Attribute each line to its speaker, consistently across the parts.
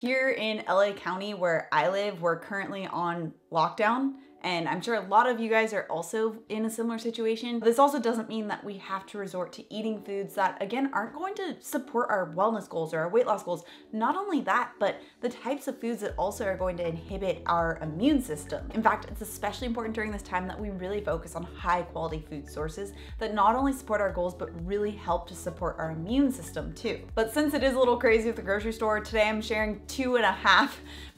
Speaker 1: Here in LA County, where I live, we're currently on lockdown. And I'm sure a lot of you guys are also in a similar situation. This also doesn't mean that we have to resort to eating foods that, again, aren't going to support our wellness goals or our weight loss goals. Not only that, but the types of foods that also are going to inhibit our immune system. In fact, it's especially important during this time that we really focus on high quality food sources that not only support our goals, but really help to support our immune system too. But since it is a little crazy with the grocery store, today I'm sharing 2.5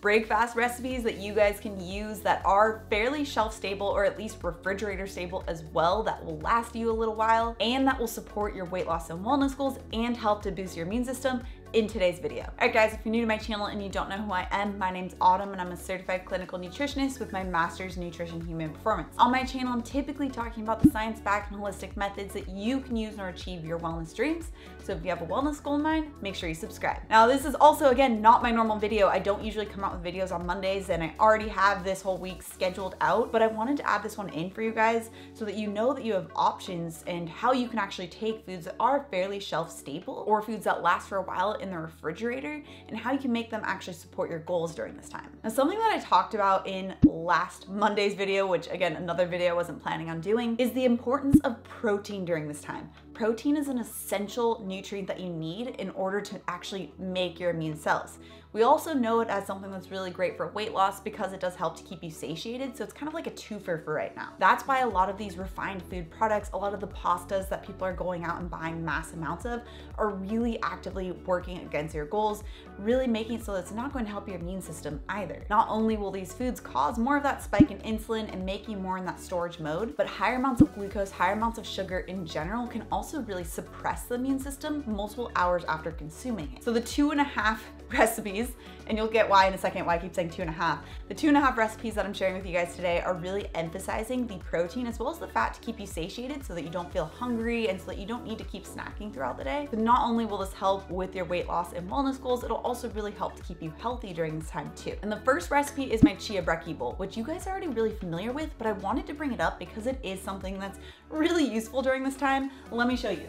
Speaker 1: break fast recipes that you guys can use that are fairly shelf stable, or at least refrigerator stable as well, that will last you a little while and that will support your weight loss and wellness goals and help to boost your immune system in today's video. All right guys, if you're new to my channel and you don't know who I am, my name's Autumn and I'm a certified clinical nutritionist with my master's in nutrition human performance. On my channel, I'm typically talking about the science-backed and holistic methods that you can use to achieve your wellness dreams. So if you have a wellness goal in mind, make sure you subscribe. Now this is also, again, not my normal video. I don't usually come out with videos on Mondays and I already have this whole week scheduled out, but I wanted to add this one in for you guys so that you know that you have options and how you can actually take foods that are fairly shelf stable or foods that last for a while in the refrigerator and how you can make them actually support your goals during this time. Now, something that I talked about in last Monday's video, which again, another video I wasn't planning on doing, is the importance of protein during this time. Protein is an essential nutrient that you need in order to actually make your immune cells. We also know it as something that's really great for weight loss because it does help to keep you satiated. So it's kind of like a twofer for right now. That's why a lot of these refined food products, a lot of the pastas that people are going out and buying mass amounts of, are really actively working against your goals, really making it so that it's not going to help your immune system either. Not only will these foods cause more of that spike in insulin and make you more in that storage mode, but higher amounts of glucose, higher amounts of sugar in general can also really suppress the immune system multiple hours after consuming it. So the 2.5 recipes, and you'll get why in a second why I keep saying 2.5. The 2.5 recipes that I'm sharing with you guys today are really emphasizing the protein as well as the fat to keep you satiated so that you don't feel hungry and so that you don't need to keep snacking throughout the day. But not only will this help with your weight loss and wellness goals, it'll also really help to keep you healthy during this time too. And the first recipe is my chia brekky bowl, which you guys are already really familiar with, but I wanted to bring it up because it is something that's really useful during this time. Let me show you.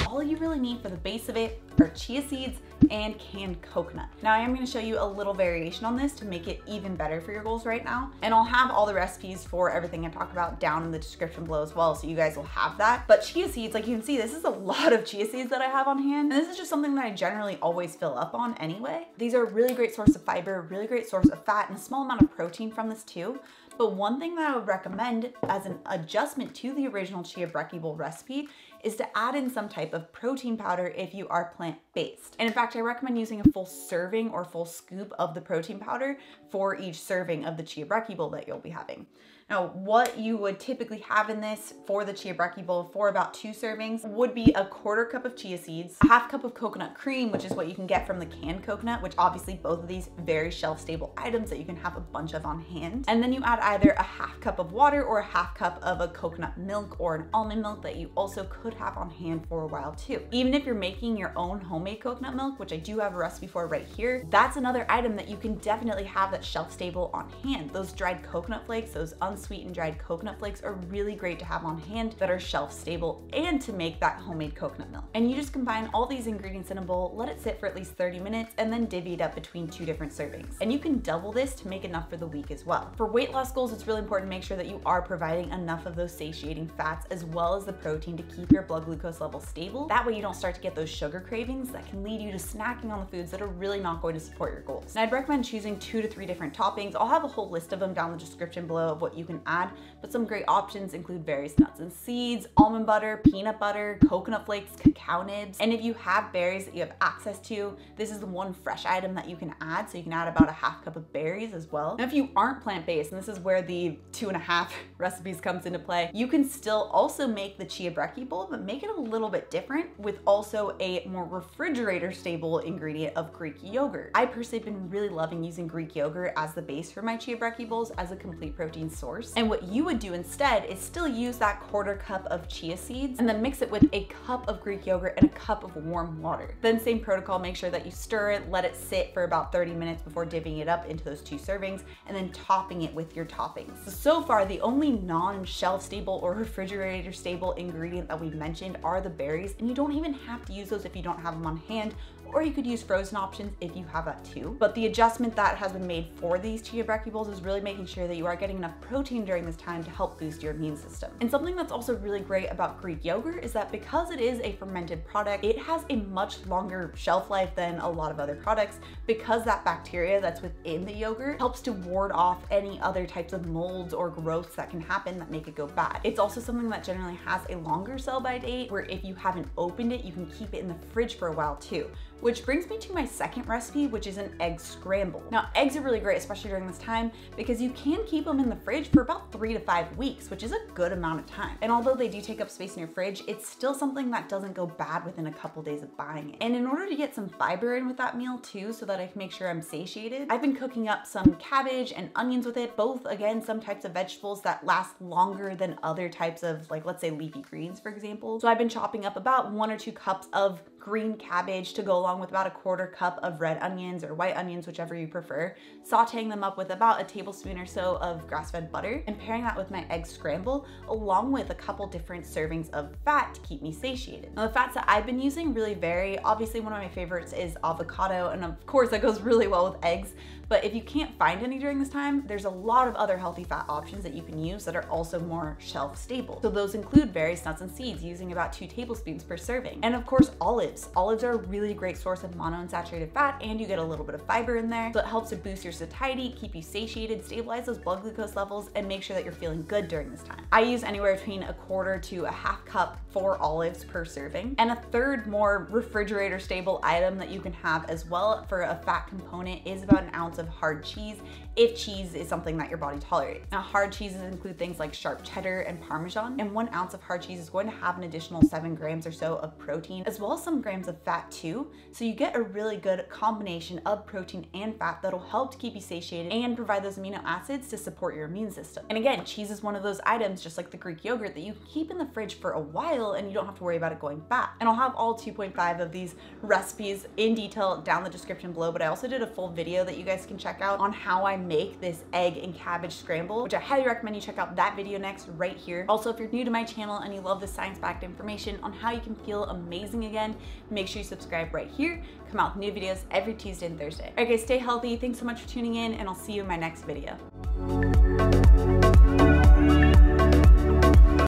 Speaker 1: All you really need for the base of it are chia seeds and canned coconut. Now I am going to show you a little variation on this to make it even better for your goals right now. And I'll have all the recipes for everything I talk about down in the description below as well, so you guys will have that. But chia seeds, like you can see, this is a lot of chia seeds that I have on hand. And this is just something that I generally always fill up on anyway. These are a really great source of fiber, really great source of fat, and a small amount of protein from this too. But one thing that I would recommend as an adjustment to the original chia brekky bowl recipe is to add in some type of protein powder if you are plant-based. And in fact, I recommend using a full serving or full scoop of the protein powder for each serving of the chia brekky bowl that you'll be having. Now, what you would typically have in this for the chia brekky bowl for about 2 servings would be a 1/4 cup of chia seeds, a 1/2 cup of coconut cream, which is what you can get from the canned coconut, which obviously both of these very shelf-stable items that you can have a bunch of on hand. And then you add either a 1/2 cup of water or a 1/2 cup of a coconut milk or an almond milk that you also could have on hand for a while too. Even if you're making your own homemade coconut milk, which I do have a recipe for right here, that's another item that you can definitely have that's shelf-stable on hand. Those dried coconut flakes, those unsweetened dried coconut flakes are really great to have on hand that are shelf stable and to make that homemade coconut milk. And you just combine all these ingredients in a bowl, let it sit for at least 30 minutes, and then divvy it up between 2 different servings. And you can double this to make enough for the week as well. For weight loss goals, it's really important to make sure that you are providing enough of those satiating fats as well as the protein to keep your blood glucose level stable. That way you don't start to get those sugar cravings that can lead you to snacking on the foods that are really not going to support your goals. And I'd recommend choosing 2 to 3 different toppings. I'll have a whole list of them down in the description below of what you can add, but some great options include various nuts and seeds, almond butter, peanut butter, coconut flakes, cacao nibs. And if you have berries that you have access to, this is the one fresh item that you can add. So you can add about a 1/2 cup of berries as well. Now, if you aren't plant-based, and this is where the 2.5 recipes comes into play, you can still also make the chia brekky bowl, but make it a little bit different with also a more refrigerator stable ingredient of Greek yogurt. I personally have been really loving using Greek yogurt as the base for my chia brekky bowls as a complete protein source. And what you would do instead is still use that 1/4 cup of chia seeds and then mix it with a cup of Greek yogurt and a cup of warm water. Then same protocol, make sure that you stir it, let it sit for about 30 minutes before divvying it up into those 2 servings and then topping it with your toppings. So far, the only non-shelf stable or refrigerator stable ingredient that we've mentioned are the berries, and you don't even have to use those if you don't have them on hand or you could use frozen options if you have that too. But the adjustment that has been made for these chia brekky bowls is really making sure that you are getting enough protein during this time to help boost your immune system. And something that's also really great about Greek yogurt is that because it is a fermented product, it has a much longer shelf life than a lot of other products, because that bacteria that's within the yogurt helps to ward off any other types of molds or growths that can happen that make it go bad. It's also something that generally has a longer sell-by date, where if you haven't opened it, you can keep it in the fridge for a while too. Which brings me to my second recipe, which is an egg scramble. Now, eggs are really great, especially during this time, because you can keep them in the fridge for about 3 to 5 weeks, which is a good amount of time. And although they do take up space in your fridge, it's still something that doesn't go bad within a couple days of buying it. And in order to get some fiber in with that meal too, so that I can make sure I'm satiated, I've been cooking up some cabbage and onions with it, both, again, some types of vegetables that last longer than other types of, like, let's say leafy greens, for example. So I've been chopping up about 1 or 2 cups of green cabbage to go along with about a 1/4 cup of red onions or white onions, whichever you prefer, sauteing them up with about a tablespoon or so of grass-fed butter, and pairing that with my egg scramble along with a couple different servings of fat to keep me satiated. Now, the fats that I've been using really vary. Obviously, one of my favorites is avocado, and of course that goes really well with eggs. But if you can't find any during this time, there's a lot of other healthy fat options that you can use that are also more shelf stable. So those include various nuts and seeds, using about 2 tablespoons per serving. And of course, olives. Olives are a really great source of monounsaturated fat, and you get a little bit of fiber in there. So it helps to boost your satiety, keep you satiated, stabilize those blood glucose levels, and make sure that you're feeling good during this time. I use anywhere between a 1/4 to a 1/2 cup for olives per serving. And a third more refrigerator stable item that you can have as well for a fat component is about 1 ounce of hard cheese, if cheese is something that your body tolerates. Now, hard cheeses include things like sharp cheddar and Parmesan, and 1 ounce of hard cheese is going to have an additional 7 grams or so of protein, as well as some grams of fat too. So you get a really good combination of protein and fat that'll help to keep you satiated and provide those amino acids to support your immune system. And again, cheese is one of those items, just like the Greek yogurt, that you can keep in the fridge for a while and you don't have to worry about it going bad. And I'll have all 2.5 of these recipes in detail down the description below, but I also did a full video that you guys can check out on how I make this egg and cabbage scramble, which I highly recommend you check out that video next right here. Also, if you're new to my channel and you love the science-backed information on how you can feel amazing again, make sure you subscribe right here. Come out with new videos every Tuesday and Thursday. Okay, stay healthy. Thanks so much for tuning in, and I'll see you in my next video.